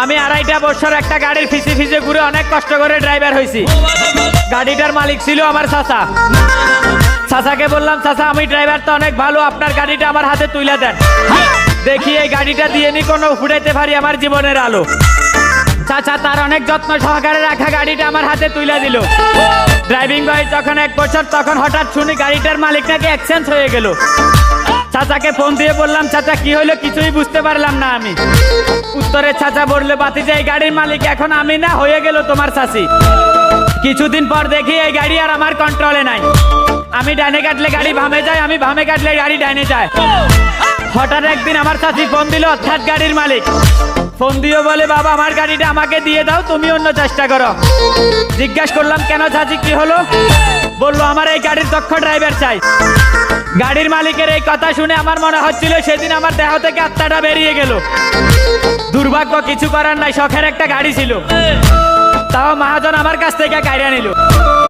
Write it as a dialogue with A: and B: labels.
A: আমি 2.5 বছর একটা গাড়ির ফিসে ফিসে ঘুরে অনেক কষ্ট করে ড্রাইভার হয়েছি। গাড়িটার মালিক ছিল আমার চাচা। চাচাকে বললাম, চাচা আমি ড্রাইভার তো অনেক ভালো, আপনার গাড়িটা আমার হাতে তুলে দেন, দেখি এই গাড়িটা দিয়ে নি কোনো ফুটাইতে পারি আমার জীবনের আলো। চাচা তার অনেক যত্ন সহকারে রাখা গাড়িটা আমার হাতে তুলে দিল। ড্রাইভিং বয়স যখন 1 বছর, তখন হঠাৎ শুনি গাড়িটার মালিক নাকি এক্সচেঞ্জ হয়ে গেল। চাচাকে ফোন দিয়ে বললাম, চাচা কি হইলো, কিছুই বুঝতে পারলাম না আমি। উত্তরে চাচা বললে, বাতিজা এই গাড়ির মালিক এখন আমি না, হয়ে গেল তোমার চাচি। কিছুদিন পর দেখি এই গাড়ি আর আমার কন্ট্রোলে নাই। আমি ডানে কাটলে গাড়ি বামে যায়, আমি বামে কাটলে গাড়ি ডানে যায়। হঠাৎ একদিন আমার চাচি ফোন দিল, অর্থাৎ গাড়ির মালিক ফোন দিয়ে বলে, বাবা আমার গাড়িটা আমাকে দিয়ে দাও, তুমি অন্য চেষ্টা করো। জিজ্ঞাসা করলাম, কেন চাচি কি হলো? বললো, আমার এই গাড়ির দক্ষ ড্রাইভার চাই। গাড়ির মালিকের এই কথা শুনে আমার মনে হচ্ছিল সেদিন আমার দেহ থেকে আত্মাটা বেরিয়ে গেল। দুর্ভাগ্য, কিছু করার নাই, শখের একটা গাড়ি ছিল, তাও মহাজন আমার কাছ থেকে কাইরা নিল।